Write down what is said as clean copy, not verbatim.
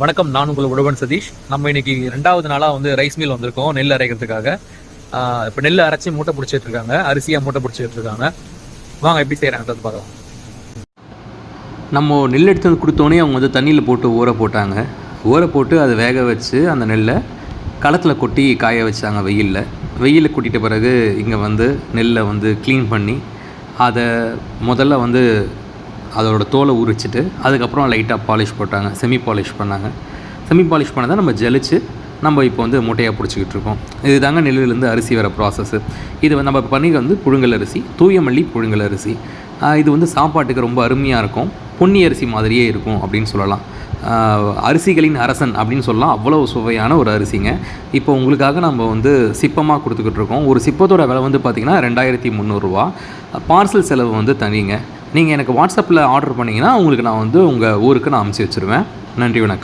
வணக்கம், நான் உங்கள் உழவன் சதீஷ். நம்ம இன்னைக்கு 2வது நாளாக வந்து ரைஸ் மில் வந்திருக்கோம் நெல் அரைக்கிறதுக்காக. இப்போ நெல் அரைச்சி மூட்டை பிடிச்சிட்டு இருக்காங்க, அரிசியாக மூட்டை பிடிச்சிட்டு இருக்காங்க. வாங்க எப்படி செய்கிறாங்கன்றது பார்க்கலாம். நம்ம நெல் எடுத்து வந்து கொடுத்தோன்னே அவங்க வந்து தண்ணியில் போட்டு ஊற போட்டாங்க. ஊற போட்டு அதை வேக வச்சு அந்த நெல்லை களத்தில் கொட்டி காய வச்சாங்க வெயிலில் கொட்டிட்ட பிறகு இங்கே வந்து நெல்லை வந்து க்ளீன் பண்ணி அதை முதல்ல வந்து அதோட தோலை உரிச்சிட்டு அதுக்கப்புறம் லைட்டாக பாலிஷ் போட்டாங்க, செமி பாலிஷ் பண்ணாங்க. செமி பாலிஷ் பண்ணதை நம்ம ஜலிச்சு நம்ம இப்போ வந்து மூட்டையாக பிடிச்சிக்கிட்டு இருக்கோம். இது தாங்க நெல்லிலேருந்து அரிசி வர ப்ராசஸ்ஸு. இது நம்ம பண்ணி வந்து புழுங்கல் அரிசி, தூய மல்லி புழுங்கல் அரிசி. இது வந்து சாப்பாட்டுக்கு ரொம்ப அருமையாக இருக்கும், பொன்னி அரிசி மாதிரியே இருக்கும் அப்படின்னு சொல்லலாம். அரிசிகளின் அரசன் அப்படின்னு சொல்லலாம். அவ்வளோ சுவையான ஒரு அரிசிங்க. இப்போ உங்களுக்காக நம்ம வந்து சிப்பமாக கொடுத்துக்கிட்டு இருக்கோம். ஒரு சிப்பத்தோட விலை வந்து பார்த்திங்கன்னா 2300 பார்சல் செலவு வந்து தனிங்க. நீங்கள் எனக்கு வாட்ஸ்அப்பில் ஆர்டர் பண்ணிங்கன்னா உங்களுக்கு நான் வந்து உங்கள் ஊருக்கு நான் அனுப்பிச்சி வச்சுருவேன். நன்றி, வணக்கம்.